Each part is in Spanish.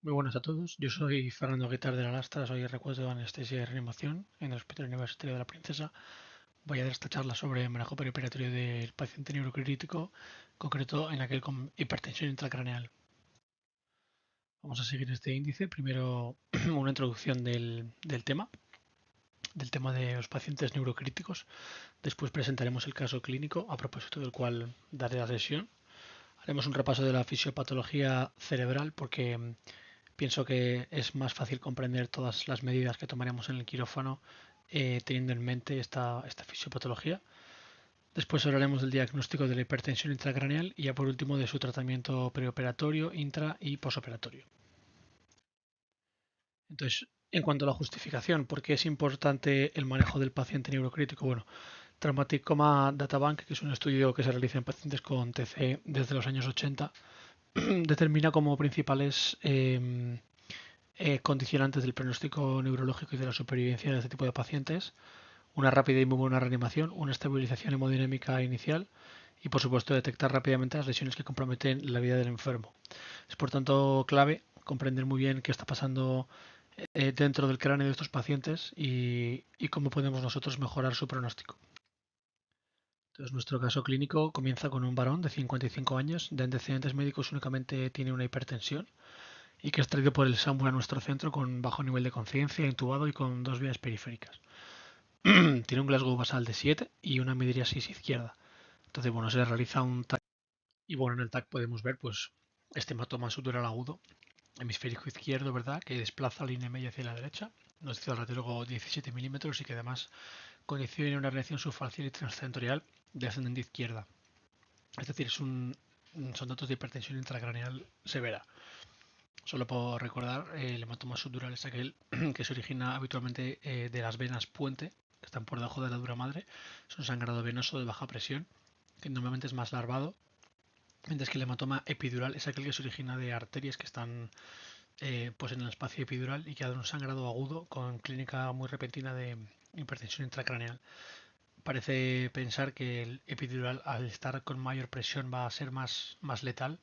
Muy buenas a todos, yo soy Fernando Guitar de la Lastra, soy recuerdo de anestesia y reanimación en el Hospital Universitario de la Princesa. Voy a dar esta charla sobre manejo perioperatorio del paciente neurocrítico, concreto en aquel con hipertensión intracraneal. Vamos a seguir este índice, primero una introducción del tema de los pacientes neurocríticos, después presentaremos el caso clínico a propósito del cual daré la sesión. Haremos un repaso de la fisiopatología cerebral porque pienso que es más fácil comprender todas las medidas que tomaremos en el quirófano teniendo en mente esta fisiopatología. Después hablaremos del diagnóstico de la hipertensión intracraneal y ya por último de su tratamiento preoperatorio, intra y posoperatorio. Entonces, en cuanto a la justificación, ¿por qué es importante el manejo del paciente neurocrítico? Bueno, Traumatic Coma Databank, que es un estudio que se realiza en pacientes con TC desde los años 80, determina como principales condicionantes del pronóstico neurológico y de la supervivencia de este tipo de pacientes, una rápida y muy buena reanimación, una estabilización hemodinámica inicial y, por supuesto, detectar rápidamente las lesiones que comprometen la vida del enfermo. Es, por tanto, clave comprender muy bien qué está pasando dentro del cráneo de estos pacientes y cómo podemos nosotros mejorar su pronóstico. Entonces, nuestro caso clínico comienza con un varón de 55 años, de antecedentes médicos únicamente tiene una hipertensión y que es traído por el SAMU a nuestro centro con bajo nivel de conciencia, intubado y con dos vías periféricas. Tiene un Glasgow basal de 7 y una midriasis izquierda. Entonces, bueno, se le realiza un TAC y bueno, en el TAC podemos ver pues este hematoma subdural agudo, hemisférico izquierdo, ¿verdad? Que desplaza la línea media hacia la derecha. Nos dice el radiólogo 17 milímetros y que además condiciona una reacción subfacial y transcentorial de ascendente izquierda. Es decir, son datos de hipertensión intracraneal severa. Solo puedo recordar, el hematoma subdural es aquel que se origina habitualmente de las venas puente, que están por debajo de la dura madre. Es un sangrado venoso de baja presión, que normalmente es más larvado, mientras que el hematoma epidural es aquel que se origina de arterias que están pues en el espacio epidural y que da un sangrado agudo con clínica muy repentina de hipertensión intracraneal. Parece pensar que el epidural, al estar con mayor presión, va a ser más letal,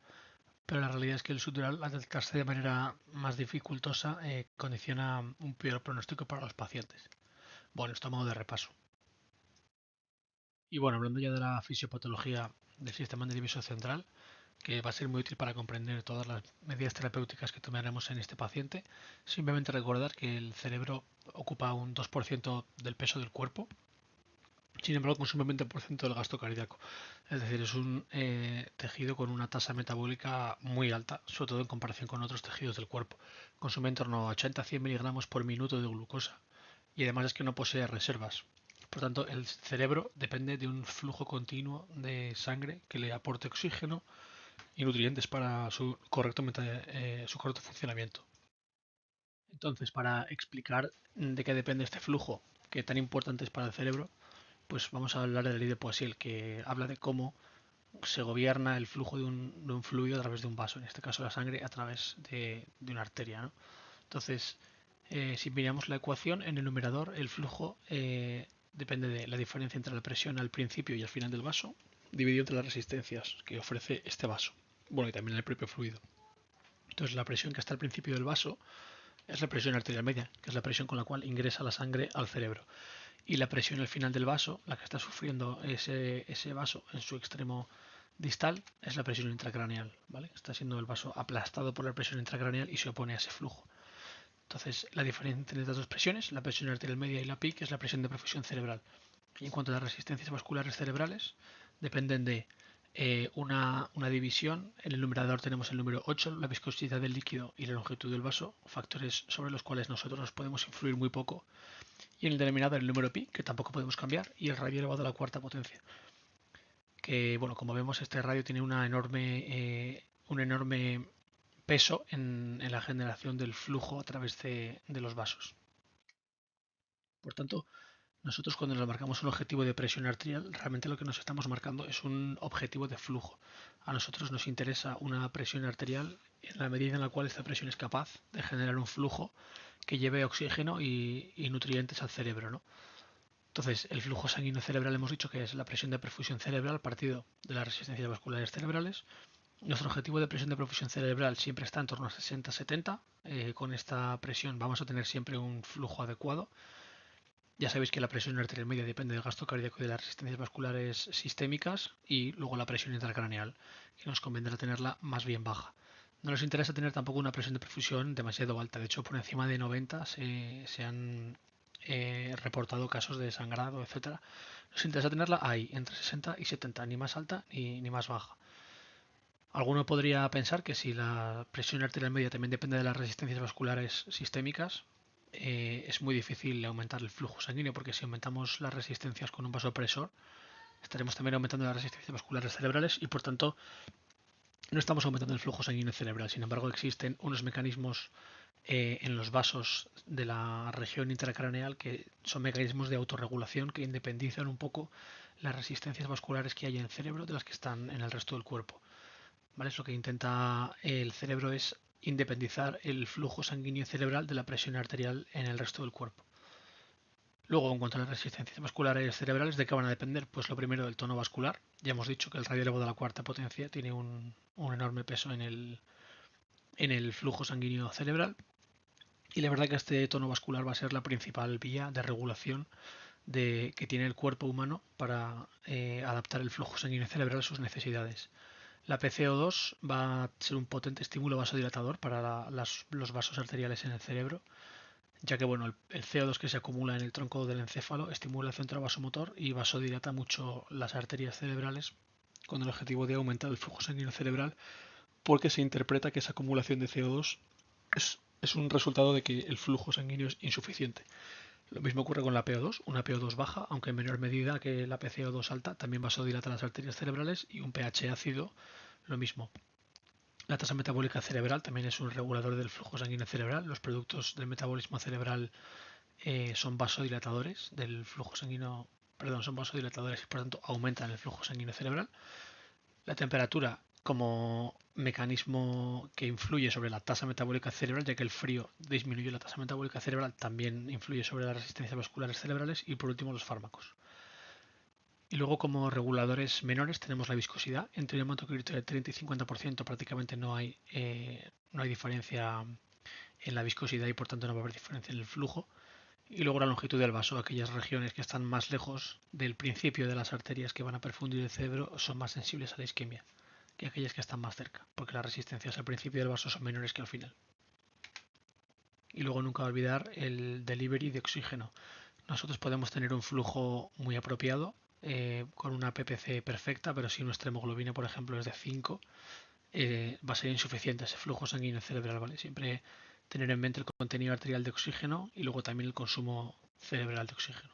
pero la realidad es que el subdural, al detectarse de manera más dificultosa, condiciona un peor pronóstico para los pacientes. Bueno, esto a modo de repaso. Y bueno, hablando ya de la fisiopatología del sistema nervioso central, que va a ser muy útil para comprender todas las medidas terapéuticas que tomaremos en este paciente, simplemente recordar que el cerebro ocupa un 2% del peso del cuerpo, sin embargo consume un 20% del gasto cardíaco. Es decir, es un tejido con una tasa metabólica muy alta, sobre todo en comparación con otros tejidos del cuerpo. Consume en torno a 80-100 miligramos por minuto de glucosa y además es que no posee reservas. Por tanto, el cerebro depende de un flujo continuo de sangre que le aporte oxígeno y nutrientes para su correcto funcionamiento. Entonces, para explicar de qué depende este flujo, que tan importante es para el cerebro, pues vamos a hablar de la ley de Poiseuille, que habla de cómo se gobierna el flujo de un fluido a través de un vaso, en este caso la sangre a través de una arteria, ¿no? Entonces, si miramos la ecuación, en el numerador el flujo depende de la diferencia entre la presión al principio y al final del vaso, dividido entre las resistencias que ofrece este vaso. Bueno, y también el propio fluido. Entonces, la presión que está al principio del vaso es la presión arterial media, que es la presión con la cual ingresa la sangre al cerebro. Y la presión al final del vaso, la que está sufriendo ese vaso en su extremo distal, es la presión intracraneal, ¿vale? Está siendo el vaso aplastado por la presión intracraneal y se opone a ese flujo. Entonces, la diferencia entre estas dos presiones, la presión arterial media y la PIC, es la presión de perfusión cerebral. Y en cuanto a las resistencias vasculares cerebrales, dependen de una división. En el numerador tenemos el número 8, la viscosidad del líquido y la longitud del vaso, factores sobre los cuales nosotros nos podemos influir muy poco. Y en el denominador el número pi, que tampoco podemos cambiar, y el radio elevado a la cuarta potencia. Que, bueno, como vemos, este radio tiene un enorme peso en la generación del flujo a través de los vasos. Por tanto, nosotros cuando nos marcamos un objetivo de presión arterial, realmente lo que nos estamos marcando es un objetivo de flujo. A nosotros nos interesa una presión arterial en la medida en la cual esta presión es capaz de generar un flujo que lleve oxígeno y nutrientes al cerebro, ¿no? Entonces, el flujo sanguíneo cerebral hemos dicho que es la presión de perfusión cerebral partido de las resistencias vasculares cerebrales Nuestro objetivo de presión de perfusión cerebral siempre está en torno a 60-70. Con esta presión vamos a tener siempre un flujo adecuado. Ya sabéis que la presión arterial media depende del gasto cardíaco y de las resistencias vasculares sistémicas, y luego la presión intracraneal, que nos convendrá tenerla más bien baja. No nos interesa tener tampoco una presión de perfusión demasiado alta. De hecho, por encima de 90 se han reportado casos de sangrado, etcétera. Nos interesa tenerla ahí, entre 60 y 70, ni más alta ni más baja. Alguno podría pensar que si la presión arterial media también depende de las resistencias vasculares sistémicas, es muy difícil aumentar el flujo sanguíneo, porque si aumentamos las resistencias con un vasopresor, estaremos también aumentando las resistencias vasculares cerebrales y por tanto no estamos aumentando el flujo sanguíneo cerebral. Sin embargo, existen unos mecanismos en los vasos de la región intracraneal que son mecanismos de autorregulación que independizan un poco las resistencias vasculares que hay en el cerebro de las que están en el resto del cuerpo. ¿Vale? Es lo que intenta el cerebro, es independizar el flujo sanguíneo cerebral de la presión arterial en el resto del cuerpo. Luego, en cuanto a las resistencias vasculares cerebrales, ¿de qué van a depender? Pues lo primero, del tono vascular. Ya hemos dicho que el radio elevado a la cuarta potencia tiene un enorme peso en el flujo sanguíneo cerebral. Y la verdad que este tono vascular va a ser la principal vía de regulación que tiene el cuerpo humano para adaptar el flujo sanguíneo cerebral a sus necesidades. La PCO2 va a ser un potente estímulo vasodilatador para los vasos arteriales en el cerebro, ya que bueno, el CO2 que se acumula en el tronco del encéfalo estimula el centro vasomotor y vasodilata mucho las arterias cerebrales, con el objetivo de aumentar el flujo sanguíneo cerebral, porque se interpreta que esa acumulación de CO2 es un resultado de que el flujo sanguíneo es insuficiente. Lo mismo ocurre con la PO2. Una PO2 baja, aunque en menor medida que la PCO2 alta, también vasodilata las arterias cerebrales, y un pH ácido, lo mismo. La tasa metabólica cerebral también es un regulador del flujo sanguíneo cerebral. Los productos del metabolismo cerebral son vasodilatadores del flujo sanguíneo, perdón, son vasodilatadores y por tanto aumentan el flujo sanguíneo cerebral. La temperatura como mecanismo que influye sobre la tasa metabólica cerebral, ya que el frío disminuye la tasa metabólica cerebral, también influye sobre las resistencias vasculares cerebrales. Y por último, los fármacos. Y luego, como reguladores menores, tenemos la viscosidad. Entre un hematocrit de 30 y 50% prácticamente no hay diferencia en la viscosidad, y por tanto no va a haber diferencia en el flujo. Y luego la longitud del vaso. Aquellas regiones que están más lejos del principio de las arterias que van a perfundir el cerebro son más sensibles a la isquemia que aquellas que están más cerca, porque las resistencias al principio del vaso son menores que al final. Y luego nunca olvidar el delivery de oxígeno. Nosotros podemos tener un flujo muy apropiado, con una PPC perfecta, pero si nuestra hemoglobina, por ejemplo, es de 5, va a ser insuficiente ese flujo sanguíneo cerebral, ¿vale? Siempre tener en mente el contenido arterial de oxígeno y luego también el consumo cerebral de oxígeno.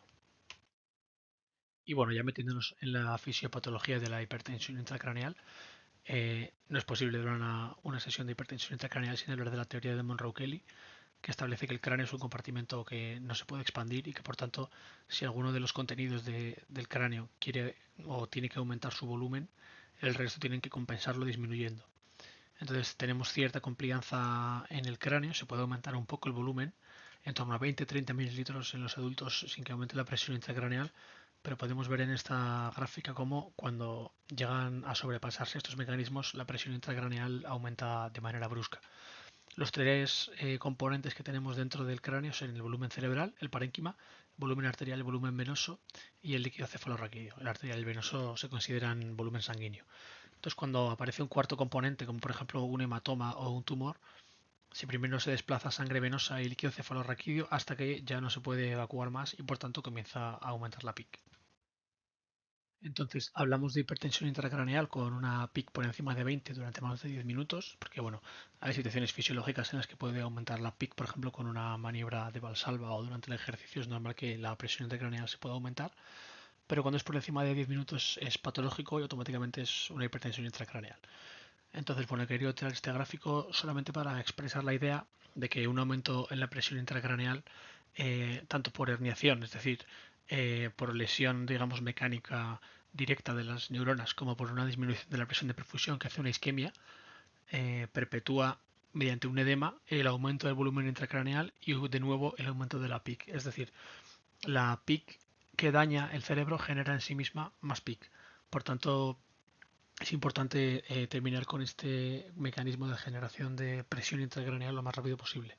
Y bueno, ya metiéndonos en la fisiopatología de la hipertensión intracraneal, no es posible dar una sesión de hipertensión intracraneal sin hablar de la teoría de Monroe-Kelly, que establece que el cráneo es un compartimento que no se puede expandir y que por tanto, si alguno de los contenidos del cráneo quiere o tiene que aumentar su volumen, el resto tienen que compensarlo disminuyendo. Entonces tenemos cierta complianza en el cráneo, se puede aumentar un poco el volumen, en torno a 20-30 mililitros en los adultos sin que aumente la presión intracraneal, pero podemos ver en esta gráfica cómo cuando llegan a sobrepasarse estos mecanismos la presión intracraneal aumenta de manera brusca. Los tres componentes que tenemos dentro del cráneo son el volumen cerebral, el parénquima, el volumen arterial, el volumen venoso y el líquido cefalorraquídeo. El arterial y el venoso se consideran volumen sanguíneo. Entonces, cuando aparece un cuarto componente, como por ejemplo un hematoma o un tumor, si primero se desplaza sangre venosa y líquido cefalorraquídeo hasta que ya no se puede evacuar más y por tanto comienza a aumentar la PIC. Entonces, hablamos de hipertensión intracraneal con una PIC por encima de 20 durante más de 10 minutos, porque bueno, hay situaciones fisiológicas en las que puede aumentar la PIC, por ejemplo, con una maniobra de Valsalva o durante el ejercicio es normal que la presión intracraneal se pueda aumentar, pero cuando es por encima de 10 minutos es patológico y automáticamente es una hipertensión intracraneal. Entonces, bueno, he querido traer este gráfico solamente para expresar la idea de que un aumento en la presión intracraneal, tanto por herniación, es decir, por lesión, digamos, mecánica directa de las neuronas, como por una disminución de la presión de perfusión que hace una isquemia, perpetúa mediante un edema el aumento del volumen intracraneal y de nuevo el aumento de la PIC. Es decir, la PIC que daña el cerebro genera en sí misma más PIC. Por tanto, es importante terminar con este mecanismo de generación de presión intracraneal lo más rápido posible.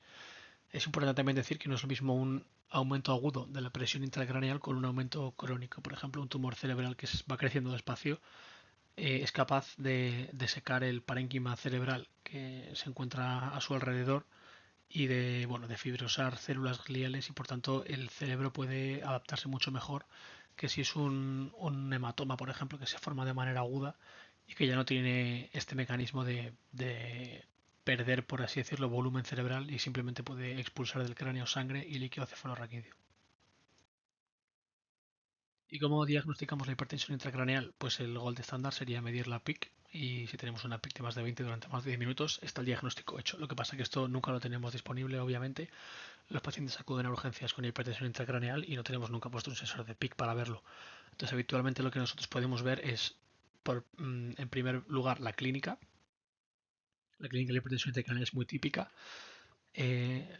Es importante también decir que no es lo mismo un aumento agudo de la presión intracraneal con un aumento crónico. Por ejemplo, un tumor cerebral que va creciendo despacio es capaz de secar el parénquima cerebral que se encuentra a su alrededor y de fibrosar células gliales y por tanto el cerebro puede adaptarse mucho mejor que si es un hematoma, por ejemplo, que se forma de manera aguda y que ya no tiene este mecanismo de perder, por así decirlo, volumen cerebral y simplemente puede expulsar del cráneo sangre y líquido cefalorraquídeo. ¿Y cómo diagnosticamos la hipertensión intracraneal? Pues el gold estándar sería medir la PIC y si tenemos una PIC de más de 20 durante más de 10 minutos está el diagnóstico hecho. Lo que pasa es que esto nunca lo tenemos disponible, obviamente. Los pacientes acuden a urgencias con hipertensión intracraneal y no tenemos nunca puesto un sensor de PIC para verlo. Entonces, habitualmente lo que nosotros podemos ver es, en primer lugar, la clínica. La clínica de la hipertensión intracraneal es muy típica.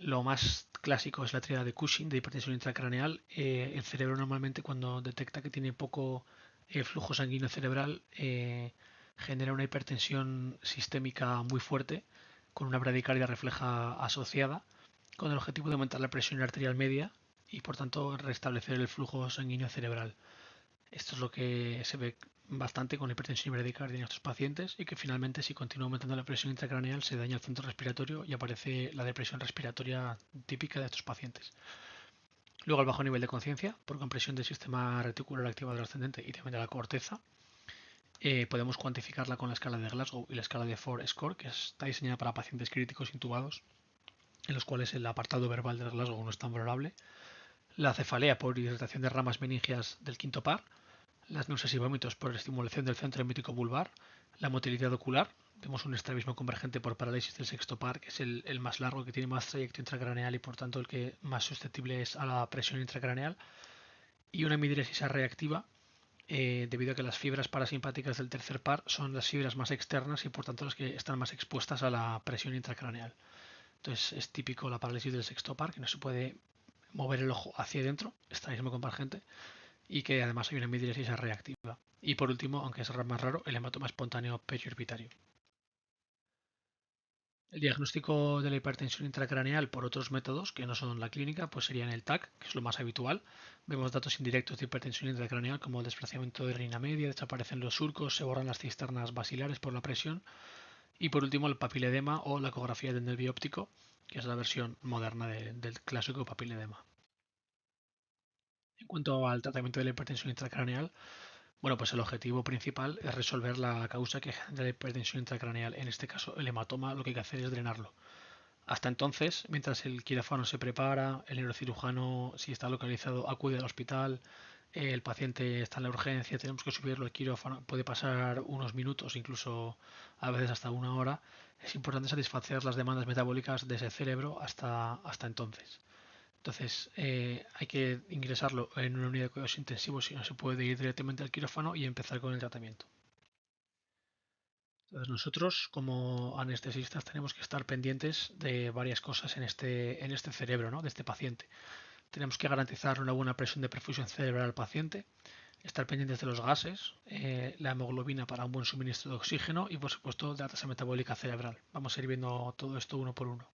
Lo más clásico es la tríada de Cushing de hipertensión intracraneal. El cerebro normalmente cuando detecta que tiene poco flujo sanguíneo cerebral genera una hipertensión sistémica muy fuerte con una bradicardia refleja asociada con el objetivo de aumentar la presión arterial media y por tanto restablecer el flujo sanguíneo cerebral. Esto es lo que se ve bastante con la hipertensión y bradicardia en estos pacientes y que finalmente si continúa aumentando la presión intracraneal se daña el centro respiratorio y aparece la depresión respiratoria típica de estos pacientes. Luego el bajo nivel de conciencia por compresión del sistema reticular activador ascendente y también de la corteza. Podemos cuantificarla con la escala de Glasgow y la escala de Ford-Score, que está diseñada para pacientes críticos intubados, en los cuales el apartado verbal del Glasgow no es tan valorable. La cefalea por irritación de ramas meningias del quinto par, las náuseas y vómitos por estimulación del centro hemítico vulvar, la motilidad ocular, vemos un estrabismo convergente por parálisis del sexto par, que es el más largo, que tiene más trayecto intracraneal y por tanto el que más susceptible es a la presión intracraneal, y una midriasis reactiva, debido a que las fibras parasimpáticas del tercer par son las fibras más externas y por tanto las que están más expuestas a la presión intracraneal. Entonces es típico la parálisis del sexto par, que no se puede mover el ojo hacia adentro, estrabismo convergente, y que además hay una midriasis reactiva. Y por último, aunque es más raro, el hematoma espontáneo periorbitario. El diagnóstico de la hipertensión intracraneal por otros métodos que no son la clínica, pues serían el TAC, que es lo más habitual. Vemos datos indirectos de hipertensión intracraneal como el desplazamiento de reina media, desaparecen los surcos, se borran las cisternas basilares por la presión. Y por último, el papiledema o la ecografía del nervio óptico, que es la versión moderna del clásico papiledema. En cuanto al tratamiento de la hipertensión intracraneal, bueno, pues el objetivo principal es resolver la causa que genera la hipertensión intracraneal. En este caso, el hematoma, lo que hay que hacer es drenarlo. Hasta entonces, mientras el quirófano se prepara, el neurocirujano, si está localizado, acude al hospital, el paciente está en la urgencia, tenemos que subirlo al quirófano, puede pasar unos minutos, incluso a veces hasta una hora. Es importante satisfacer las demandas metabólicas de ese cerebro hasta entonces. Entonces hay que ingresarlo en una unidad de cuidados intensivos si no se puede ir directamente al quirófano y empezar con el tratamiento. Entonces nosotros como anestesistas tenemos que estar pendientes de varias cosas en este cerebro, ¿no?, de este paciente. Tenemos que garantizar una buena presión de perfusión cerebral al paciente, estar pendientes de los gases, la hemoglobina para un buen suministro de oxígeno y por supuesto de la tasa metabólica cerebral. Vamos a ir viendo todo esto uno por uno.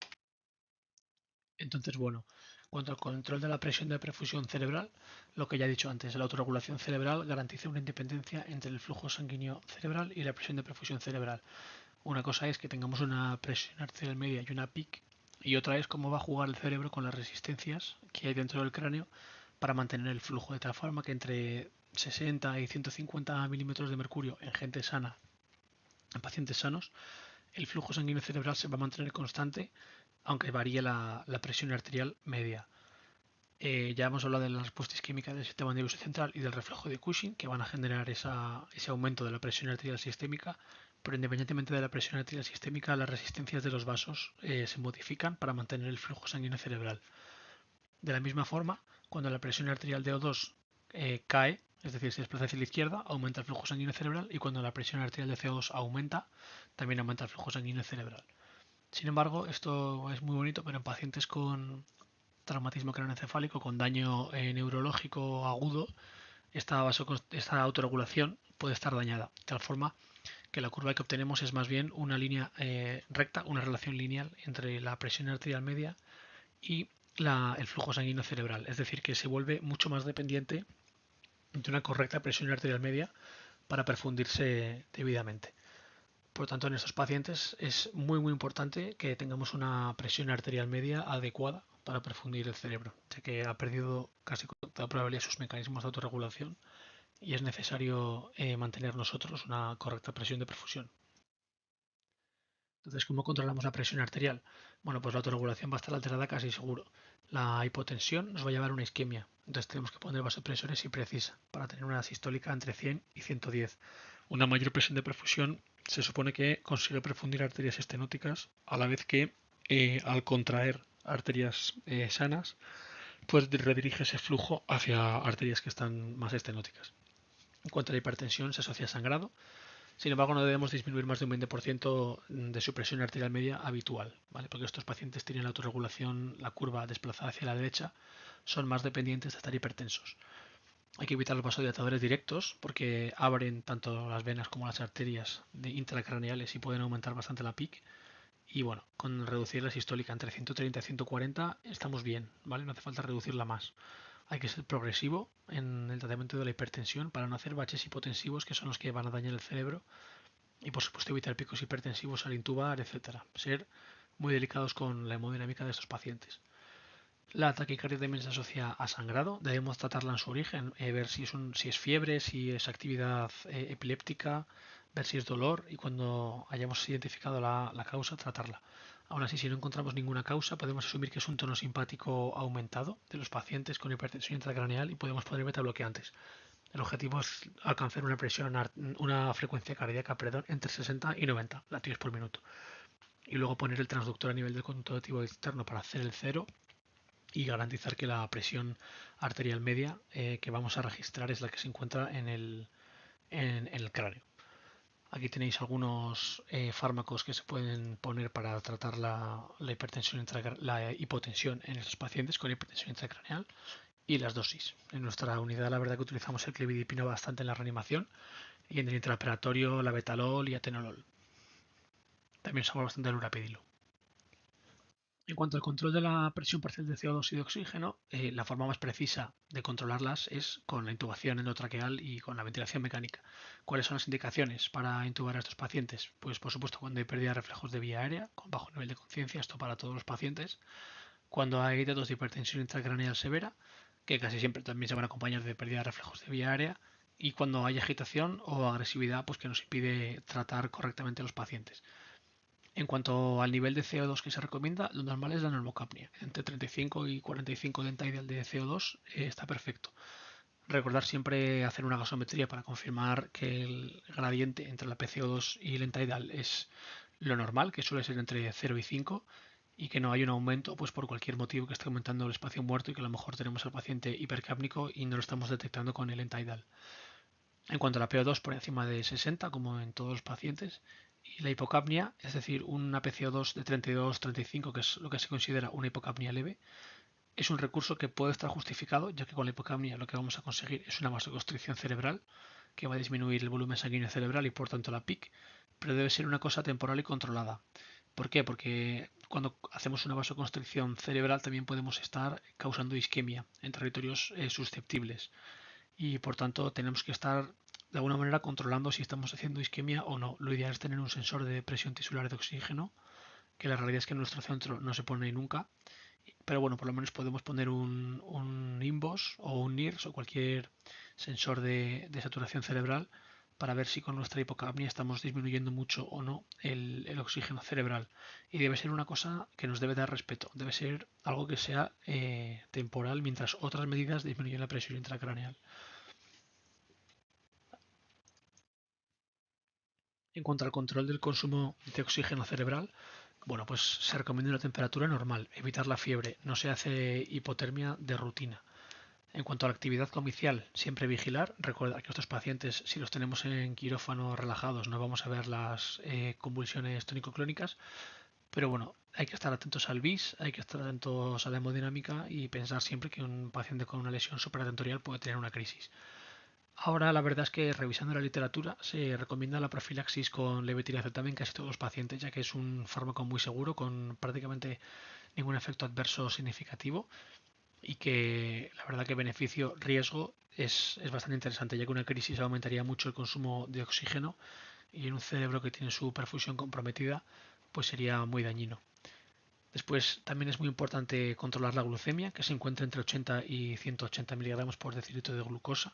Entonces, bueno, cuanto al control de la presión de perfusión cerebral, lo que ya he dicho antes, la autorregulación cerebral garantiza una independencia entre el flujo sanguíneo cerebral y la presión de perfusión cerebral. Una cosa es que tengamos una presión arterial media y una PIC, y otra es cómo va a jugar el cerebro con las resistencias que hay dentro del cráneo para mantener el flujo, de tal forma que entre 60 y 150 milímetros de mercurio en gente sana, en pacientes sanos, el flujo sanguíneo cerebral se va a mantener constante, aunque varíe la presión arterial media. Ya hemos hablado de la respuesta isquémica del sistema nervioso central y del reflejo de Cushing, que van a generar ese aumento de la presión arterial sistémica, pero independientemente de la presión arterial sistémica, las resistencias de los vasos se modifican para mantener el flujo sanguíneo cerebral. De la misma forma, cuando la presión arterial de O2 cae, es decir, se desplaza hacia la izquierda, aumenta el flujo sanguíneo cerebral y cuando la presión arterial de CO2 aumenta, también aumenta el flujo sanguíneo cerebral. Sin embargo, esto es muy bonito, pero en pacientes con traumatismo craneoencefálico, con daño neurológico agudo, esta autorregulación puede estar dañada. De tal forma que la curva que obtenemos es más bien una línea recta, una relación lineal entre la presión arterial media y el flujo sanguíneo cerebral. Es decir, que se vuelve mucho más dependiente de una correcta presión arterial media para perfundirse debidamente. Por lo tanto, en estos pacientes es muy importante que tengamos una presión arterial media adecuada para perfundir el cerebro, ya que ha perdido casi con toda probabilidad sus mecanismos de autorregulación y es necesario mantener nosotros una correcta presión de perfusión. Entonces, ¿cómo controlamos la presión arterial? Bueno, pues la autorregulación va a estar alterada casi seguro. La hipotensión nos va a llevar a una isquemia. Entonces tenemos que poner vasopresores si precisa para tener una sistólica entre 100 y 110. Una mayor presión de perfusión se supone que consigue perfundir arterias estenóticas a la vez que al contraer arterias sanas, pues redirige ese flujo hacia arterias que están más estenóticas. En cuanto a la hipertensión, se asocia a sangrado. Sin embargo, no debemos disminuir más de un 20% de su presión arterial media habitual, ¿vale? Porque estos pacientes tienen la autorregulación, la curva desplazada hacia la derecha, son más dependientes de estar hipertensos. Hay que evitar los vasodilatadores directos porque abren tanto las venas como las arterias intracraneales y pueden aumentar bastante la PIC. Y bueno, con reducir la sistólica entre 130 y 140 estamos bien, ¿vale? No hace falta reducirla más. Hay que ser progresivo en el tratamiento de la hipertensión para no hacer baches hipotensivos que son los que van a dañar el cerebro y por supuesto evitar picos hipertensivos al intubar, etcétera. Ser muy delicados con la hemodinámica de estos pacientes. La taquicardia también se asocia a sangrado. Debemos tratarla en su origen, ver si es fiebre, si es actividad epiléptica, ver si es dolor y cuando hayamos identificado la causa, tratarla. Aún así, si no encontramos ninguna causa, podemos asumir que es un tono simpático aumentado de los pacientes con hipertensión intracraneal y podemos poner betabloqueantes. El objetivo es alcanzar una frecuencia cardíaca, entre 60 y 90 latidos por minuto. Y luego poner el transductor a nivel del conducto auditivo externo para hacer el cero y garantizar que la presión arterial media que vamos a registrar es la que se encuentra en el cráneo. Aquí tenéis algunos fármacos que se pueden poner para tratar la hipotensión en estos pacientes con hipertensión intracraneal y las dosis. En nuestra unidad la verdad que utilizamos el clopidogrel bastante en la reanimación y en el intraoperatorio la betalol y atenolol. También usamos bastante el urapedilo. En cuanto al control de la presión parcial de CO2 y de oxígeno, la forma más precisa de controlarlas es con la intubación endotraqueal y con la ventilación mecánica. ¿Cuáles son las indicaciones para intubar a estos pacientes? Pues por supuesto cuando hay pérdida de reflejos de vía aérea, con bajo nivel de conciencia, esto para todos los pacientes. Cuando hay datos de hipertensión intracraneal severa, que casi siempre también se van a acompañar de pérdida de reflejos de vía aérea. Y cuando hay agitación o agresividad, pues que nos impide tratar correctamente a los pacientes. En cuanto al nivel de CO2 que se recomienda, lo normal es la normocapnia. Entre 35 y 45 de entidal de CO2 está perfecto. Recordar siempre hacer una gasometría para confirmar que el gradiente entre la PCO2 y el entidal es lo normal, que suele ser entre 0 y 5, y que no hay un aumento pues por cualquier motivo que esté aumentando el espacio muerto y que a lo mejor tenemos al paciente hipercápnico y no lo estamos detectando con el entidal. En cuanto a la PO2 por encima de 60, como en todos los pacientes, y la hipocapnia, es decir, una PCO2 de 32-35, que es lo que se considera una hipocapnia leve, es un recurso que puede estar justificado, ya que con la hipocapnia lo que vamos a conseguir es una vasoconstricción cerebral, que va a disminuir el volumen sanguíneo cerebral y por tanto la PIC, pero debe ser una cosa temporal y controlada. ¿Por qué? Porque cuando hacemos una vasoconstricción cerebral también podemos estar causando isquemia en territorios susceptibles y por tanto tenemos que estar de alguna manera controlando si estamos haciendo isquemia o no. Lo ideal es tener un sensor de presión tisular de oxígeno, que la realidad es que en nuestro centro no se pone nunca, pero bueno, por lo menos podemos poner un INVOS o un NIRS o cualquier sensor de saturación cerebral para ver si con nuestra hipocapnia estamos disminuyendo mucho o no el oxígeno cerebral. Y debe ser una cosa que nos debe dar respeto, debe ser algo que sea temporal mientras otras medidas disminuyen la presión intracraneal. En cuanto al control del consumo de oxígeno cerebral, bueno, pues se recomienda una temperatura normal, evitar la fiebre, no se hace hipotermia de rutina. En cuanto a la actividad comicial, siempre vigilar. Recordar que estos pacientes, si los tenemos en quirófano relajados, no vamos a ver las convulsiones tónico-clónicas, pero bueno, hay que estar atentos al BIS, hay que estar atentos a la hemodinámica y pensar siempre que un paciente con una lesión supratentorial puede tener una crisis. Ahora la verdad es que revisando la literatura se recomienda la profilaxis con levetiracetam en casi todos los pacientes, ya que es un fármaco muy seguro con prácticamente ningún efecto adverso significativo y que la verdad que beneficio-riesgo es bastante interesante, ya que una crisis aumentaría mucho el consumo de oxígeno y en un cerebro que tiene su perfusión comprometida, pues sería muy dañino. Después también es muy importante controlar la glucemia, que se encuentra entre 80 y 180 miligramos por decilitro de glucosa,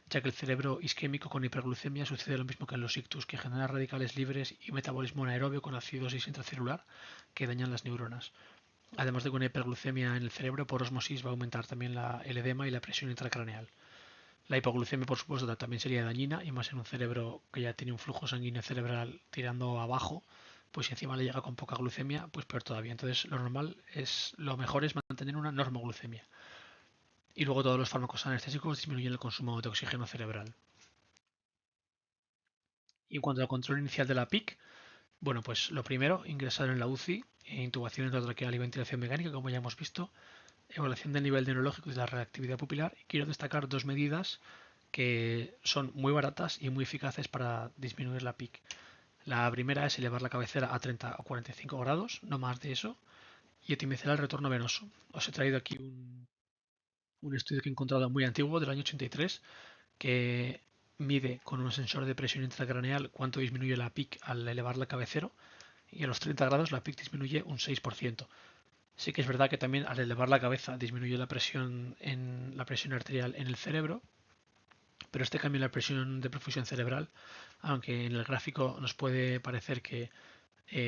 ya que el cerebro isquémico con hiperglucemia sucede lo mismo que en los ictus, que genera radicales libres y metabolismo anaerobio con acidosis intracelular que dañan las neuronas. Además de que una hiperglucemia en el cerebro por osmosis va a aumentar también el edema y la presión intracraneal. La hipoglucemia, por supuesto, también sería dañina y más en un cerebro que ya tiene un flujo sanguíneo cerebral tirando abajo, pues si encima le llega con poca glucemia, pues peor todavía. Entonces, lo mejor es mantener una normoglucemia. Y luego todos los fármacos anestésicos disminuyen el consumo de oxígeno cerebral. Y en cuanto al control inicial de la PIC, bueno, pues lo primero, ingresar en la UCI, intubación endotraqueal y ventilación mecánica, como ya hemos visto, evaluación del nivel neurológico y de la reactividad pupilar. Y quiero destacar dos medidas que son muy baratas y muy eficaces para disminuir la PIC. La primera es elevar la cabecera a 30 o 45 grados, no más de eso, y optimizar el retorno venoso. Os he traído aquí un estudio que he encontrado muy antiguo del año 83 que mide con un sensor de presión intracraneal cuánto disminuye la PIC al elevar la cabecera y a los 30 grados la PIC disminuye un 6%. Sí que es verdad que también al elevar la cabeza disminuye la presión arterial en el cerebro, pero este cambio en la presión de perfusión cerebral, aunque en el gráfico nos puede parecer que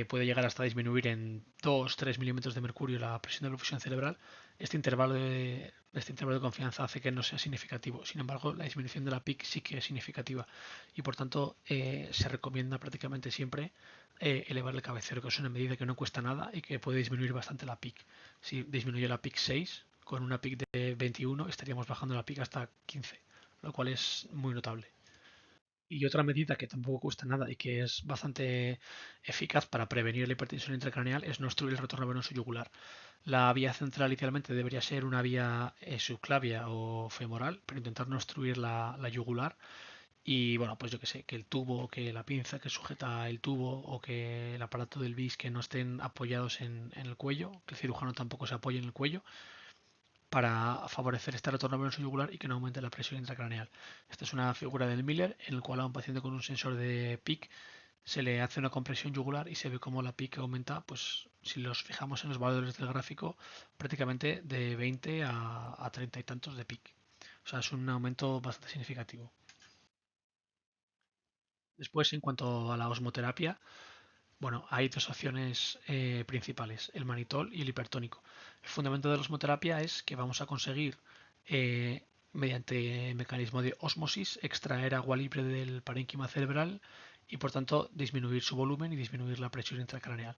puede llegar hasta disminuir en 2-3 milímetros de mercurio la presión de perfusión cerebral, este intervalo de confianza hace que no sea significativo. Sin embargo, la disminución de la PIC sí que es significativa y por tanto se recomienda prácticamente siempre elevar el cabecero, que es una medida que no cuesta nada y que puede disminuir bastante la PIC. Si disminuye la PIC 6, con una PIC de 21 estaríamos bajando la PIC hasta 15, lo cual es muy notable. Y otra medida que tampoco cuesta nada y que es bastante eficaz para prevenir la hipertensión intracraneal es no obstruir el retorno venoso yugular. La vía central inicialmente debería ser una vía subclavia o femoral, pero intentar no obstruir la yugular. Y bueno, pues yo que sé, que el tubo, que la pinza que sujeta el tubo o que el aparato del bis que no estén apoyados en el cuello, que el cirujano tampoco se apoye en el cuello para favorecer este retorno venoso yugular y que no aumente la presión intracraneal. Esta es una figura del Miller en el cual a un paciente con un sensor de PIC se le hace una compresión yugular y se ve cómo la PIC aumenta, pues si los fijamos en los valores del gráfico, prácticamente de 20 a 30 y tantos de PIC. O sea, es un aumento bastante significativo. Después, en cuanto a la osmoterapia, bueno, hay dos opciones principales, el manitol y el hipertónico. El fundamento de la osmoterapia es que vamos a conseguir, mediante mecanismo de osmosis, extraer agua libre del parénquima cerebral y por tanto disminuir su volumen y disminuir la presión intracraneal.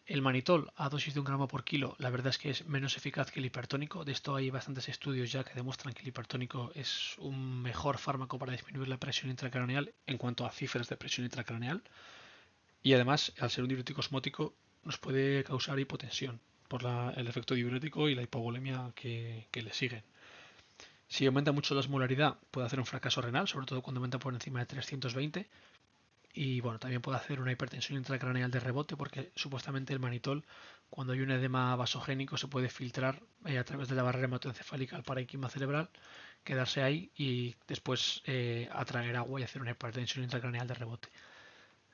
El manitol a dosis de 1 gramo por kilo, la verdad es que es menos eficaz que el hipertónico. De esto hay bastantes estudios ya que demuestran que el hipertónico es un mejor fármaco para disminuir la presión intracraneal en cuanto a cifras de presión intracraneal. Y además, al ser un diurético osmótico, nos puede causar hipotensión por el efecto diurético y la hipovolemia que le siguen. Si aumenta mucho la osmolaridad, puede hacer un fracaso renal, sobre todo cuando aumenta por encima de 320. Y bueno, también puede hacer una hipertensión intracraneal de rebote porque supuestamente el manitol, cuando hay un edema vasogénico, se puede filtrar a través de la barrera hematoencefálica al parénquima cerebral, quedarse ahí y después atraer agua y hacer una hipertensión intracraneal de rebote.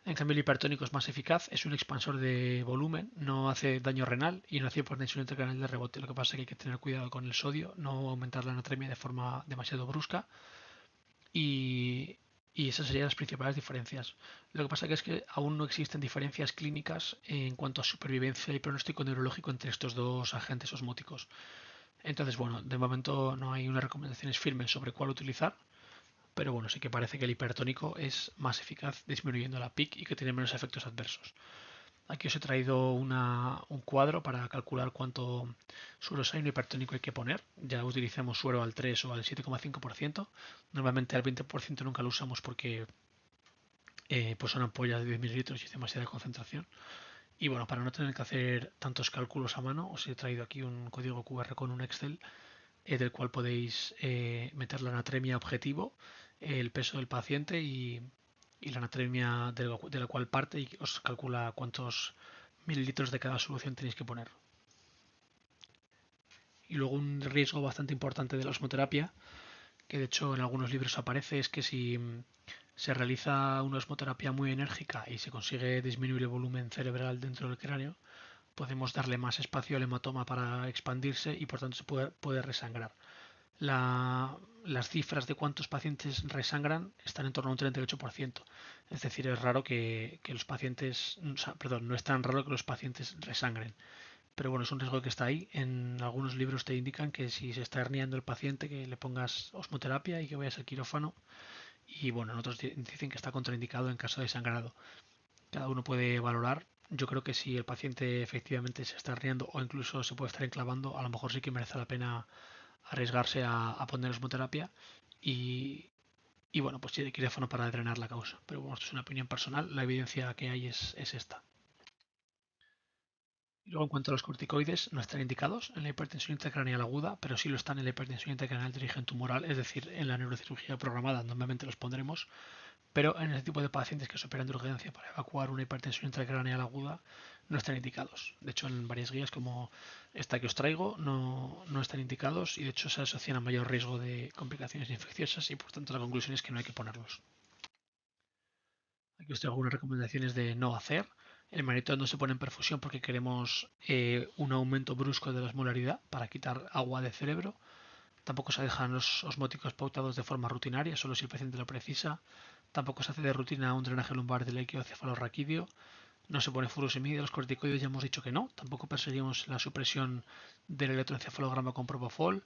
En cambio, el hipertónico es más eficaz, es un expansor de volumen, no hace daño renal y no hace hipertensión intracraneal de rebote. Lo que pasa es que hay que tener cuidado con el sodio, no aumentar la natremia de forma demasiado brusca y, y esas serían las principales diferencias. Lo que pasa que es que aún no existen diferencias clínicas en cuanto a supervivencia y pronóstico neurológico entre estos dos agentes osmóticos. Entonces, bueno, de momento no hay unas recomendaciones firmes sobre cuál utilizar, pero bueno, sí que parece que el hipertónico es más eficaz disminuyendo la PIC y que tiene menos efectos adversos. Aquí os he traído un cuadro para calcular cuánto surosaino hipertónico hay que poner. Ya utilizamos suero al 3 o al 7,5%. Normalmente al 20% nunca lo usamos porque pues son ampollas de 10 mililitros y es demasiada concentración. Y bueno, para no tener que hacer tantos cálculos a mano, os he traído aquí un código QR con un Excel del cual podéis meter la anatremia objetivo, el peso del paciente y la anatremia de la cual parte y os calcula cuántos mililitros de cada solución tenéis que poner. Y luego un riesgo bastante importante de la osmoterapia, que de hecho en algunos libros aparece, es que si se realiza una osmoterapia muy enérgica y se consigue disminuir el volumen cerebral dentro del cráneo, podemos darle más espacio al hematoma para expandirse y por tanto se puede resangrar. Las cifras de cuántos pacientes resangran están en torno a un 38%. Es decir, es raro que los pacientes, o sea, perdón, no es tan raro que los pacientes resangren. Pero bueno, es un riesgo que está ahí. En algunos libros te indican que si se está herniando el paciente, que le pongas osmoterapia y que vayas al quirófano. Y bueno, en otros dicen que está contraindicado en caso de sangrado. Cada uno puede valorar. Yo creo que si el paciente efectivamente se está herniando o incluso se puede estar enclavando, a lo mejor sí que merece la pena arriesgarse a poner osmoterapia y, y bueno, pues sí de quirófano para drenar la causa. Pero bueno, esto es una opinión personal, la evidencia que hay es esta. Y luego en cuanto a los corticoides, no están indicados en la hipertensión intracraneal aguda, pero sí lo están en la hipertensión intracraneal de origen tumoral, es decir, en la neurocirugía programada normalmente los pondremos, pero en este tipo de pacientes que se operan de urgencia para evacuar una hipertensión intracraneal aguda no están indicados. De hecho, en varias guías como esta que os traigo no están indicados y de hecho se asocian a mayor riesgo de complicaciones infecciosas y por tanto la conclusión es que no hay que ponerlos. Aquí os traigo algunas recomendaciones de no hacer. El manitol no se pone en perfusión porque queremos un aumento brusco de la osmolaridad para quitar agua del cerebro. Tampoco se dejan los osmóticos pautados de forma rutinaria, solo si el paciente lo precisa. Tampoco se hace de rutina un drenaje lumbar del equio cefalorraquídeo. No se pone furosemida, los corticoides ya hemos dicho que no. Tampoco perseguimos la supresión del electroencefalograma con propofol.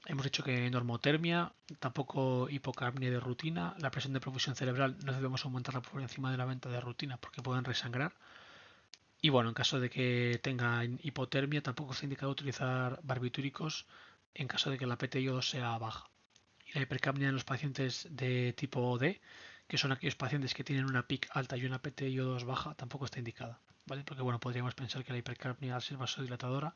Hemos dicho que normotermia, tampoco hipocapnia de rutina. La presión de perfusión cerebral no debemos aumentarla por encima de la venta de rutina porque pueden resangrar. Y bueno, en caso de que tenga hipotermia, tampoco está indicado utilizar barbitúricos en caso de que la PTI-O2 sea baja. Y la hipercapnia en los pacientes de tipo D, que son aquellos pacientes que tienen una PIC alta y una PTI-O2 baja, tampoco está indicada. ¿Vale? Porque bueno, podríamos pensar que la hipercapnia al ser vasodilatadora va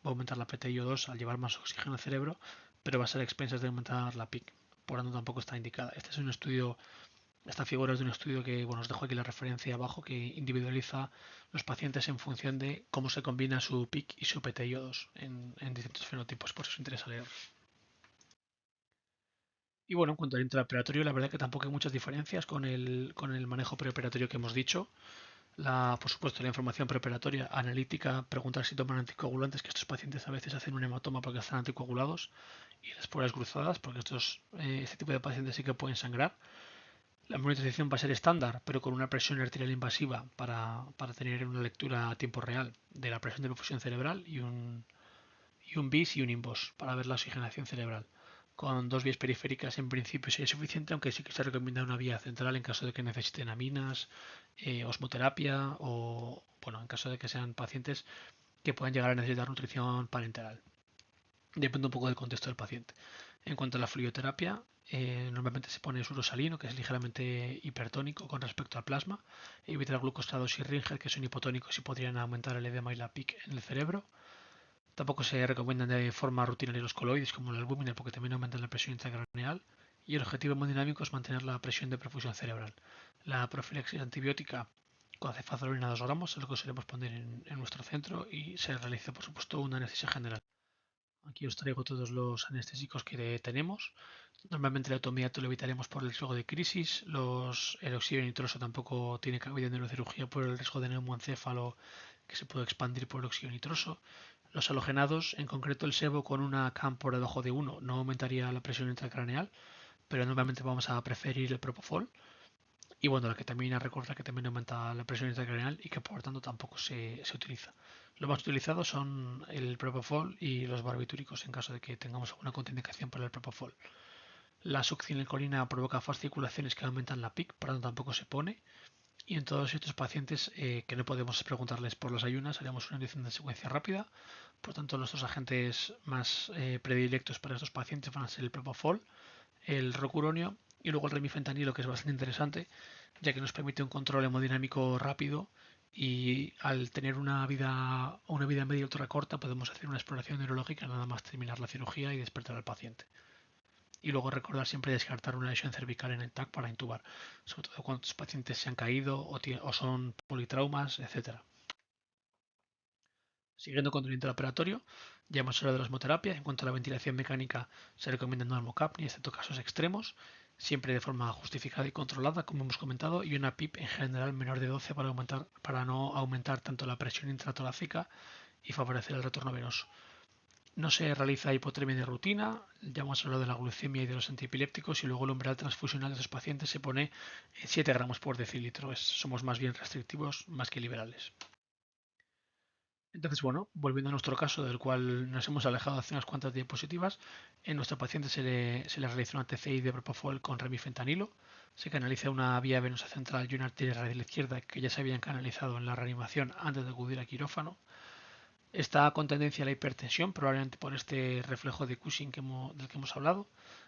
a aumentar la PTI-O2 al llevar más oxígeno al cerebro, pero va a ser a expensas de aumentar la PIC. Por lo tanto, tampoco está indicada. Este es un estudio, esta figura es de un estudio que, bueno, os dejo aquí la referencia abajo, que individualiza los pacientes en función de cómo se combina su PIC y su PTI-O2 en distintos fenotipos, por si os interesa leer. Y bueno, en cuanto al intraoperatorio, la verdad que tampoco hay muchas diferencias con el manejo preoperatorio que hemos dicho. Por supuesto, la información preoperatoria, analítica, preguntar si toman anticoagulantes, que estos pacientes a veces hacen un hematoma porque están anticoagulados, y las pruebas cruzadas, porque este tipo de pacientes sí que pueden sangrar. La monitorización va a ser estándar, pero con una presión arterial invasiva para tener una lectura a tiempo real de la presión de perfusión cerebral y un BIS y un INVOS para ver la oxigenación cerebral. Con dos vías periféricas en principio sería suficiente, aunque sí que se recomienda una vía central en caso de que necesiten aminas, osmoterapia o, bueno, en caso de que sean pacientes que puedan llegar a necesitar nutrición parenteral. Depende un poco del contexto del paciente. En cuanto a la fluidoterapia, normalmente se pone surosalino, que es ligeramente hipertónico con respecto al plasma, y vitralglucosados y Ringer, que son hipotónicos y podrían aumentar el edema y la PIC en el cerebro. Tampoco se recomiendan de forma rutinaria los coloides como la albúmina porque también aumentan la presión intracraneal y el objetivo hemodinámico es mantener la presión de perfusión cerebral. La profilaxis antibiótica con cefazolina 2 gramos es lo que solemos poner en nuestro centro y se realiza por supuesto una anestesia general. Aquí os traigo todos los anestésicos que tenemos. Normalmente el atomiato lo evitaremos por el riesgo de crisis. El oxígeno nitroso tampoco tiene cabida en neurocirugía por el riesgo de neumoencéfalo que se puede expandir por el oxígeno nitroso. Los halogenados, en concreto el sebo con una CAM por debajo de 1, no aumentaría la presión intracraneal, pero normalmente vamos a preferir el propofol. Y bueno, la ketamina, recuerda que también aumenta la presión intracraneal y que por tanto tampoco se utiliza. Lo más utilizado son el propofol y los barbitúricos en caso de que tengamos alguna contraindicación por el propofol. La succinilcolina provoca fasciculaciones que aumentan la PIC, por tanto tampoco se pone. Y en todos estos pacientes que no podemos preguntarles por las ayunas, haremos una inducción de secuencia rápida. Por tanto, nuestros agentes más predilectos para estos pacientes van a ser el propofol, el rocuronio y luego el remifentanilo, que es bastante interesante, ya que nos permite un control hemodinámico rápido y al tener una vida media ultra corta podemos hacer una exploración neurológica nada más terminar la cirugía y despertar al paciente. Y luego recordar siempre descartar una lesión cervical en el TAC para intubar, sobre todo cuando los pacientes se han caído o son politraumas, etcétera. Siguiendo con el intraoperatorio, ya hemos hablado de la osmoterapia. En cuanto a la ventilación mecánica, se recomienda no almocapnia, excepto casos extremos, siempre de forma justificada y controlada, como hemos comentado, y una PIP en general menor de 12 para no aumentar tanto la presión intratorácica y favorecer el retorno venoso. No se realiza hipotermia de rutina, ya hemos hablado de la glucemia y de los antiepilépticos, y luego el umbral transfusional de los pacientes se pone en 7 gramos por decilitro. Somos más bien restrictivos más que liberales. Entonces, bueno, volviendo a nuestro caso, del cual nos hemos alejado hace unas cuantas diapositivas, en nuestro paciente se le realiza una TCI de propofol con remifentanilo, se canaliza una vía venosa central y una arteria radial izquierda que ya se habían canalizado en la reanimación antes de acudir a quirófano. Está con tendencia a la hipertensión, probablemente por este reflejo de Cushing del que hemos hablado,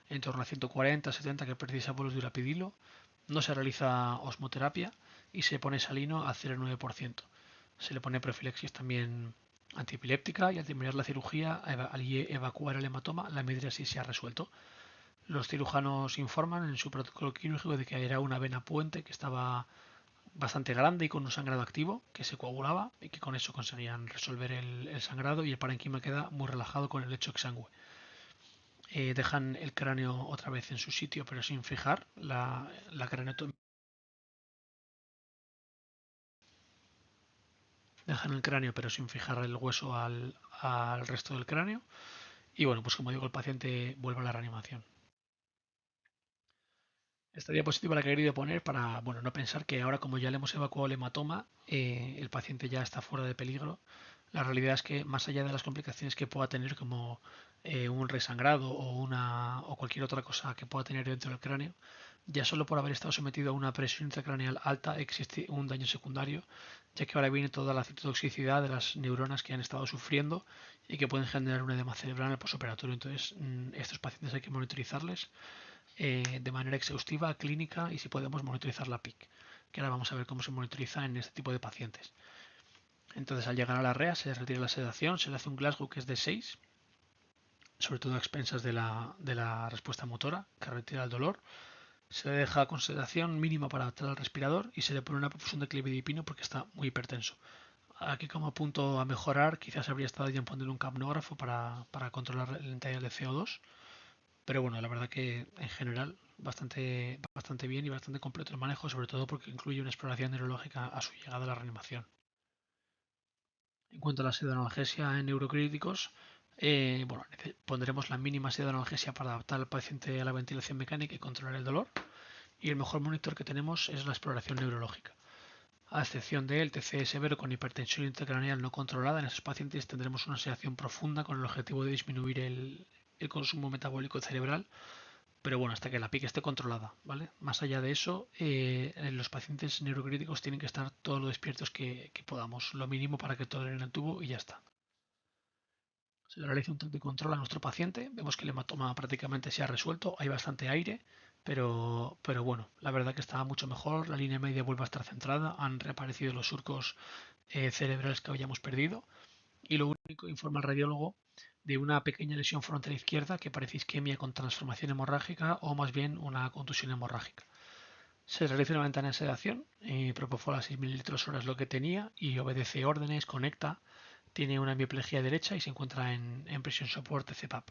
en torno a 140-70 que precisa bolos de urapidilo. No se realiza osmoterapia y se pone salino a 0,9%. Se le pone profilaxis también antiepiléptica y al terminar la cirugía, al evacuar el hematoma, la midriasis se ha resuelto. Los cirujanos informan en su protocolo quirúrgico de que era una vena puente que estaba bastante grande y con un sangrado activo que se coagulaba y que con eso conseguían resolver el sangrado y el parénquima queda muy relajado con el lecho exangüe. Dejan el cráneo otra vez en su sitio pero sin fijar la craneotomía. Dejan el cráneo pero sin fijar el hueso al resto del cráneo y bueno, pues como digo, el paciente vuelve a la reanimación. Esta diapositiva la he querido poner para bueno, no pensar que ahora como ya le hemos evacuado el hematoma, el paciente ya está fuera de peligro. La realidad es que más allá de las complicaciones que pueda tener como un resangrado o cualquier otra cosa que pueda tener dentro del cráneo, ya solo por haber estado sometido a una presión intracraneal alta existe un daño secundario, ya que ahora viene toda la citotoxicidad de las neuronas que han estado sufriendo y que pueden generar un edema cerebral en el posoperatorio. Entonces, estos pacientes hay que monitorizarles de manera exhaustiva, clínica y si podemos monitorizar la PIC, que ahora vamos a ver cómo se monitoriza en este tipo de pacientes. Entonces al llegar a la REA se retira la sedación, se le hace un Glasgow que es de 6, sobre todo a expensas de la respuesta motora, que retira el dolor. Se le deja con sedación mínima para adaptar al respirador y se le pone una perfusión de clevidipino porque está muy hipertenso. Aquí como punto a mejorar, quizás habría estado bien poner un capnógrafo para controlar el interior de CO2, pero bueno, la verdad que en general bastante bien y bastante completo el manejo, sobre todo porque incluye una exploración neurológica a su llegada a la reanimación. En cuanto a la pseudoanalgesia en neurocríticos, bueno, pondremos la mínima pseudoanalgesia para adaptar al paciente a la ventilación mecánica y controlar el dolor. Y el mejor monitor que tenemos es la exploración neurológica. A excepción del TCE severo con hipertensión intracraneal no controlada, en esos pacientes tendremos una sedación profunda con el objetivo de disminuir el consumo metabólico cerebral, pero bueno, hasta que la PIC esté controlada, ¿vale? Más allá de eso, los pacientes neurocríticos tienen que estar todo lo despiertos que podamos, lo mínimo para que toleren el tubo y ya está. Se le realiza un TAC de control a nuestro paciente, vemos que el hematoma prácticamente se ha resuelto, hay bastante aire, pero bueno, la verdad que está mucho mejor, la línea media vuelve a estar centrada, han reaparecido los surcos cerebrales que habíamos perdido y lo único informa el radiólogo de una pequeña lesión frontal izquierda que parece isquemia con transformación hemorrágica o más bien una contusión hemorrágica. Se realiza una ventana de sedación, propofol a 6 mililitros hora es lo que tenía y obedece órdenes, conecta, tiene una hemiplegia derecha y se encuentra en presión soporte CPAP.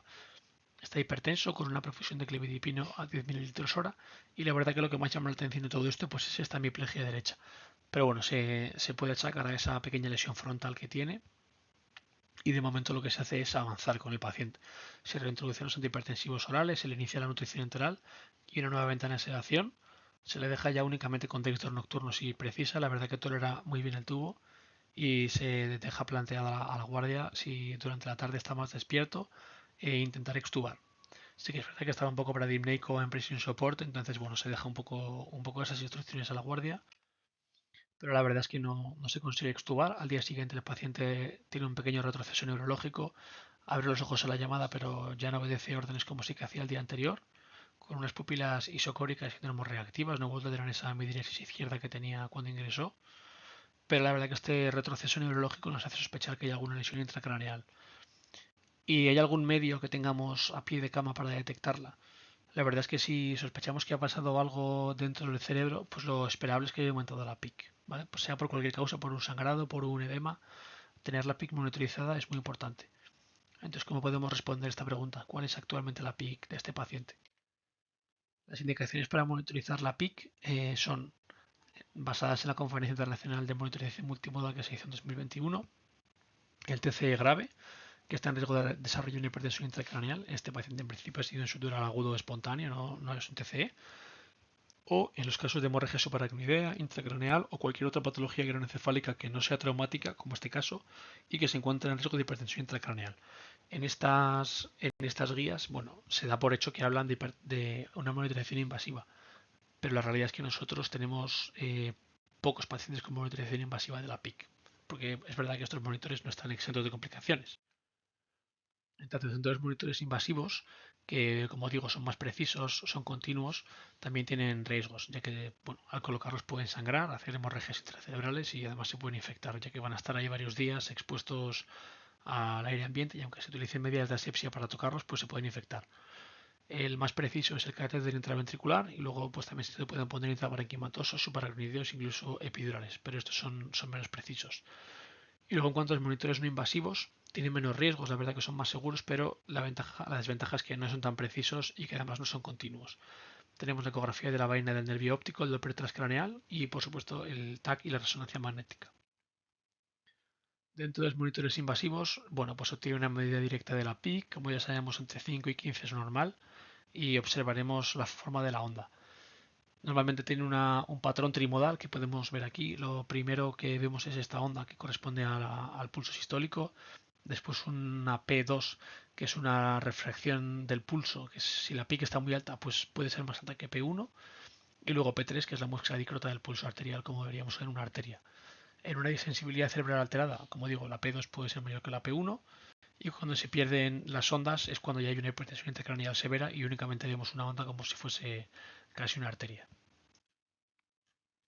Está hipertenso con una profusión de clevidipino a 10 mililitros hora y la verdad que lo que más llama la atención de todo esto pues es esta hemiplegia derecha. Pero bueno, se puede achacar a esa pequeña lesión frontal que tiene y de momento lo que se hace es avanzar con el paciente. Se reintroducen los antihipertensivos orales, se le inicia la nutrición enteral y una nueva ventana de sedación. Se le deja ya únicamente con director nocturno si precisa, la verdad que tolera muy bien el tubo y se deja planteada a la guardia si durante la tarde está más despierto e intentar extubar. Sí que es verdad que estaba un poco bradimneico en presión soporte, entonces bueno, se deja un poco esas instrucciones a la guardia, pero la verdad es que no se consigue extubar. Al día siguiente el paciente tiene un pequeño retroceso neurológico, abre los ojos a la llamada, pero ya no obedece órdenes como sí que hacía el día anterior, con unas pupilas isocóricas y reactivas, no vuelve a tener esa midriasis izquierda que tenía cuando ingresó. pero la verdad que este retroceso neurológico nos hace sospechar que hay alguna lesión intracraneal. ¿Y hay algún medio que tengamos a pie de cama para detectarla? La verdad es que si sospechamos que ha pasado algo dentro del cerebro, pues lo esperable es que haya aumentado la PIC, ¿vale? Pues sea por cualquier causa, por un sangrado, por un edema, tener la PIC monitorizada es muy importante. Entonces, ¿cómo podemos responder esta pregunta? ¿Cuál es actualmente la PIC de este paciente? Las indicaciones para monitorizar la PIC son basadas en la Conferencia Internacional de Monitorización Multimodal que se hizo en 2021, el TCE grave, que está en riesgo de desarrollo de una hipertensión intracraneal. Este paciente en principio ha sido insutural agudo espontáneo, no es un TCE. O en los casos de hemorragia subaracnoidea, intracraneal o cualquier otra patología craneoencefálica que no sea traumática, como este caso, y que se encuentre en riesgo de hipertensión intracraneal. En estas guías, bueno, se da por hecho que hablan de una monitorización invasiva, pero la realidad es que nosotros tenemos pocos pacientes con monitorización invasiva de la PIC, porque es verdad que estos monitores no están exentos de complicaciones. Entonces, los monitores invasivos, que como digo son más precisos, son continuos, también tienen riesgos, ya que bueno, al colocarlos pueden sangrar, hacer hemorragias intracerebrales y además se pueden infectar, ya que van a estar ahí varios días expuestos al aire ambiente y aunque se utilicen medidas de asepsia para tocarlos, pues se pueden infectar. El más preciso es el catéter intraventricular y luego pues también se pueden poner intraparenquimatosos, subaracnoideos, incluso epidurales, pero estos son menos precisos. Y luego en cuanto a los monitores no invasivos, tienen menos riesgos, la verdad que son más seguros, pero la desventaja es que no son tan precisos y que además no son continuos. Tenemos la ecografía de la vaina del nervio óptico, el Doppler transcraneal y por supuesto el TAC y la resonancia magnética. Dentro de los monitores invasivos, bueno, pues obtiene una medida directa de la PIC, como ya sabemos entre 5 y 15 es normal, y observaremos la forma de la onda. Normalmente tiene un patrón trimodal que podemos ver aquí. Lo primero que vemos es esta onda que corresponde al pulso sistólico. Después una P2 que es una refracción del pulso, que si la PIC está muy alta pues puede ser más alta que P1. Y luego P3 que es la muestra dicrota del pulso arterial como veríamos en una arteria. En una disensibilidad cerebral alterada, como digo, la P2 puede ser mayor que la P1. Y cuando se pierden las ondas es cuando ya hay una hipertensión intracraneal severa y únicamente vemos una onda como si fuese casi una arteria.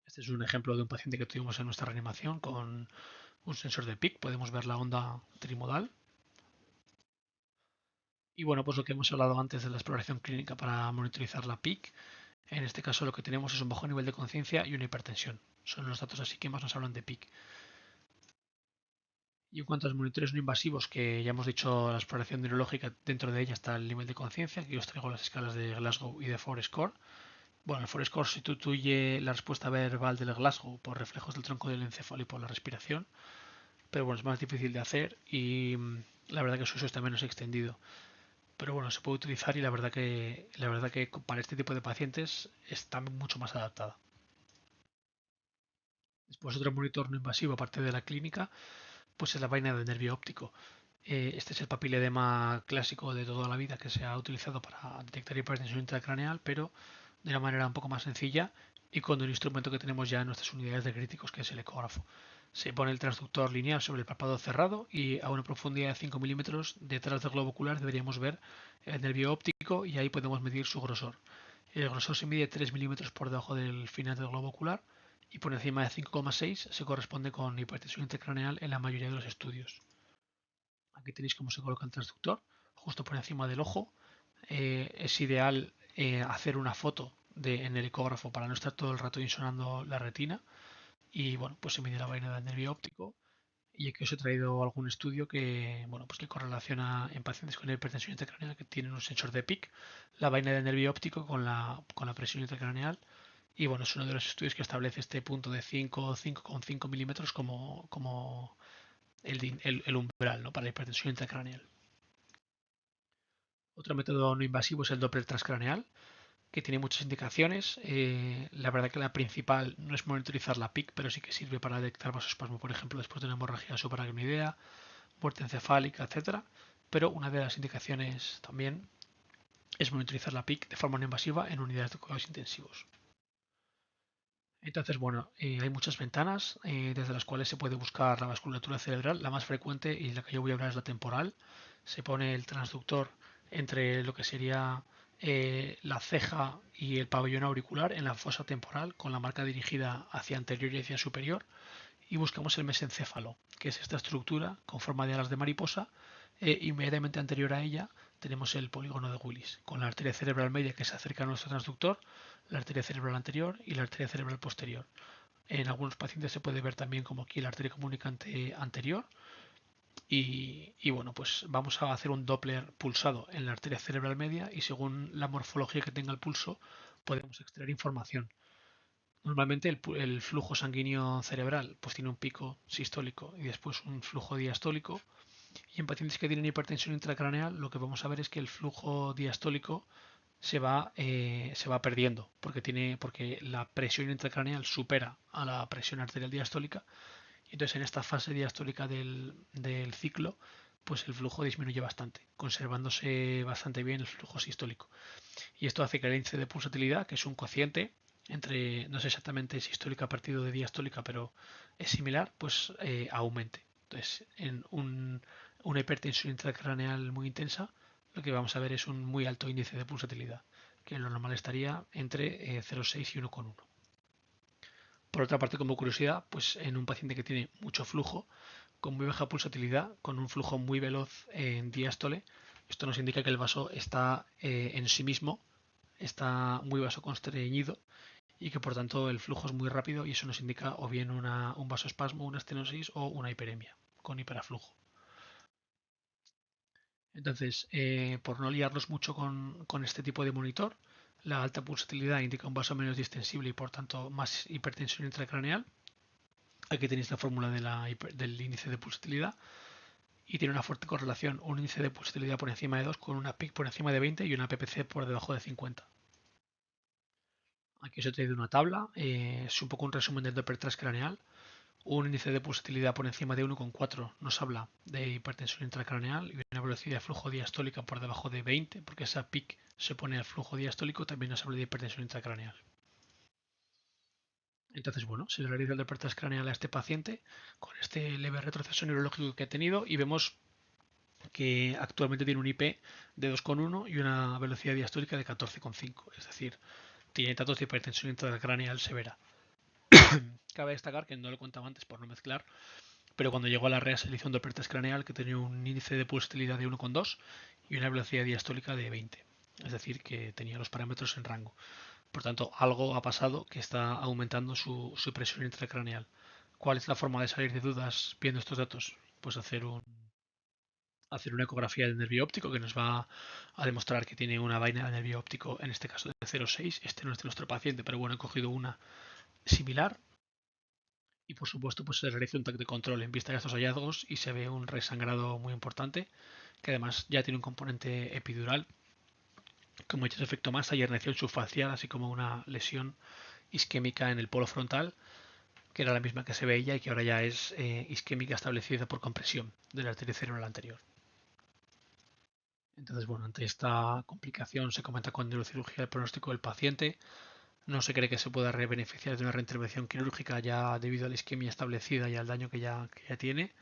Este es un ejemplo de un paciente que tuvimos en nuestra reanimación con un sensor de PIC. Podemos ver la onda trimodal. Y bueno, pues lo que hemos hablado antes de la exploración clínica para monitorizar la PIC. En este caso lo que tenemos es un bajo nivel de conciencia y una hipertensión. Son los datos así que más nos hablan de PIC. Y en cuanto a los monitores no invasivos, que ya hemos dicho la exploración neurológica, dentro de ella está el nivel de conciencia, que os traigo las escalas de Glasgow y de Forest-Score. Bueno, el Forest-Score sustituye la respuesta verbal del Glasgow por reflejos del tronco del encéfalo y por la respiración, pero bueno, es más difícil de hacer y la verdad que su uso está menos extendido. Pero bueno, se puede utilizar y la verdad que para este tipo de pacientes está mucho más adaptada. Después otro monitor no invasivo aparte de la clínica, pues es la vaina del nervio óptico. Este es el papiledema clásico de toda la vida que se ha utilizado para detectar hipertensión intracraneal, pero de una manera un poco más sencilla y con un instrumento que tenemos ya en nuestras unidades de críticos, que es el ecógrafo. Se pone el transductor lineal sobre el párpado cerrado y a una profundidad de 5 milímetros detrás del globo ocular deberíamos ver el nervio óptico y ahí podemos medir su grosor. El grosor se mide 3 milímetros por debajo del final del globo ocular y por encima de 5,6 se corresponde con hipertensión intracraneal en la mayoría de los estudios. Aquí tenéis cómo se coloca el transductor, justo por encima del ojo. Es ideal hacer una foto en el ecógrafo para no estar todo el rato insonando la retina. Y bueno, pues se mide la vaina del nervio óptico. Y aquí os he traído algún estudio que, bueno, pues que correlaciona en pacientes con hipertensión intracraneal que tienen un sensor de PIC, la vaina del nervio óptico con la presión intracraneal. Y bueno, es uno de los estudios que establece este punto de 5,5 milímetros como el umbral, ¿no?, para la hipertensión intracraneal. Otro método no invasivo es el Doppler transcraneal, que tiene muchas indicaciones. La verdad que la principal no es monitorizar la PIC, pero sí que sirve para detectar vasospasmo, por ejemplo, después de una hemorragia subaracnoidea, muerte encefálica, etcétera. Pero una de las indicaciones también es monitorizar la PIC de forma no invasiva en unidades de cuidados intensivos. Entonces, bueno, hay muchas ventanas desde las cuales se puede buscar la vasculatura cerebral. La más frecuente y la que yo voy a hablar es la temporal. Se pone el transductor entre lo que sería la ceja y el pabellón auricular en la fosa temporal con la marca dirigida hacia anterior y hacia superior y buscamos el mesencéfalo, que es esta estructura con forma de alas de mariposa. Inmediatamente anterior a ella tenemos el polígono de Willis, con la arteria cerebral media que se acerca a nuestro transductor, la arteria cerebral anterior y la arteria cerebral posterior. En algunos pacientes se puede ver también como aquí la arteria comunicante anterior. Y bueno, pues vamos a hacer un Doppler pulsado en la arteria cerebral media y según la morfología que tenga el pulso podemos extraer información. Normalmente el flujo sanguíneo cerebral pues tiene un pico sistólico y después un flujo diastólico, y en pacientes que tienen hipertensión intracraneal lo que vamos a ver es que el flujo diastólico se va perdiendo porque la presión intracraneal supera a la presión arterial diastólica, y entonces en esta fase diastólica del ciclo pues el flujo disminuye bastante, conservándose bastante bien el flujo sistólico. Y esto hace que el índice de pulsatilidad, que es un cociente entre, no sé exactamente si histólica partido de diastólica, pero es similar, pues aumente. Entonces, en una hipertensión intracraneal muy intensa, lo que vamos a ver es un muy alto índice de pulsatilidad, que en lo normal estaría entre 0,6 y 1,1. Por otra parte, como curiosidad, pues en un paciente que tiene mucho flujo, con muy baja pulsatilidad, con un flujo muy veloz en diástole, esto nos indica que el vaso está en sí mismo, está muy vasoconstreñido y que por tanto el flujo es muy rápido, y eso nos indica o bien un vasoespasmo, una estenosis o una hiperemia con hiperaflujo. Entonces, por no liarlos mucho con este tipo de monitor, la alta pulsatilidad indica un vaso menos distensible y por tanto más hipertensión intracraneal. Aquí tenéis la fórmula del índice de pulsatilidad y tiene una fuerte correlación, un índice de pulsatilidad por encima de 2 con una PIC por encima de 20 y una PPC por debajo de 50. Aquí os he traído una tabla, es un poco un resumen del Doppler transcraneal. Un índice de pulsatilidad por encima de 1,4 nos habla de hipertensión intracraneal, y una velocidad de flujo diastólica por debajo de 20, porque esa PIC se pone al flujo diastólico, también nos habla de hipertensión intracraneal. Entonces, bueno, se le realiza el Doppler transcraneal a este paciente con este leve retroceso neurológico que ha tenido y vemos que actualmente tiene un IP de 2,1 y una velocidad diastólica de 14,5, es decir, tiene datos de hipertensión intracraneal severa. Cabe destacar que no lo contaba antes por no mezclar, pero cuando llegó a la REA se le hizo un Doppler test craneal que tenía un índice de pulsatilidad de 1,2 y una velocidad diastólica de 20, es decir, que tenía los parámetros en rango. Por tanto, algo ha pasado que está aumentando su presión intracraneal. ¿Cuál es la forma de salir de dudas viendo estos datos? Pues hacer una ecografía del nervio óptico que nos va a demostrar que tiene una vaina de nervio óptico, en este caso de 0,6. Este no es de nuestro paciente, pero bueno, he cogido una similar. Y por supuesto, pues se realiza un TAC de control en vista de estos hallazgos y se ve un resangrado muy importante, que además ya tiene un componente epidural, como hecho efecto masa y herniación subfacial, así como una lesión isquémica en el polo frontal, que era la misma que se veía y que ahora ya es isquémica establecida por compresión de la arteria cerebral anterior. Entonces, bueno, ante esta complicación se comenta con neurocirugía el pronóstico del paciente. No se cree que se pueda beneficiar de una reintervención quirúrgica ya debido a la isquemia establecida y al daño que ya tiene,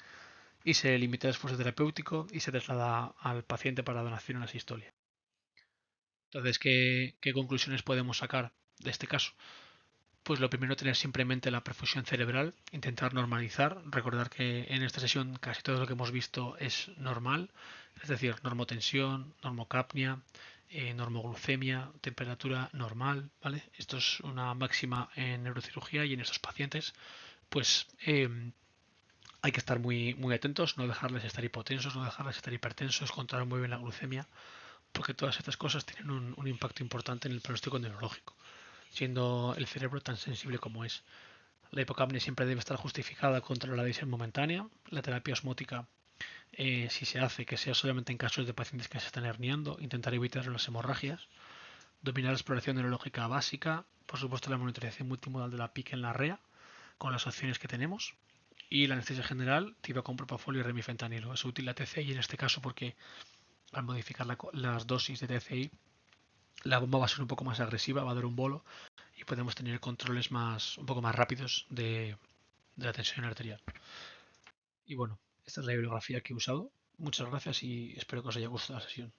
y se limita el esfuerzo terapéutico y se traslada al paciente para donación a la sistolia. Entonces, ¿qué conclusiones podemos sacar de este caso? Pues lo primero, tener siempre en mente la perfusión cerebral, intentar normalizar, recordar que en esta sesión casi todo lo que hemos visto es normal, es decir, normotensión, normocapnia, normoglucemia, temperatura normal, ¿vale? Esto es una máxima en neurocirugía, y en estos pacientes pues hay que estar muy, muy atentos, no dejarles estar hipotensos, no dejarles estar hipertensos, controlar muy bien la glucemia, porque todas estas cosas tienen un impacto importante en el pronóstico neurológico, siendo el cerebro tan sensible como es. La hipocapnia siempre debe estar justificada contra la adhesión momentánea. La terapia osmótica, si se hace, que sea solamente en casos de pacientes que se están herniando, intentar evitar las hemorragias. Dominar la exploración neurológica básica, por supuesto la monitorización multimodal de la PIC en la REA, con las opciones que tenemos. Y la anestesia general, tiba con propofol y remifentanilo. Es útil la TCI en este caso porque al modificar las dosis de TCI, la bomba va a ser un poco más agresiva, va a dar un bolo y podemos tener controles un poco más rápidos de la tensión arterial. Y bueno, esta es la bibliografía que he usado. Muchas gracias y espero que os haya gustado la sesión.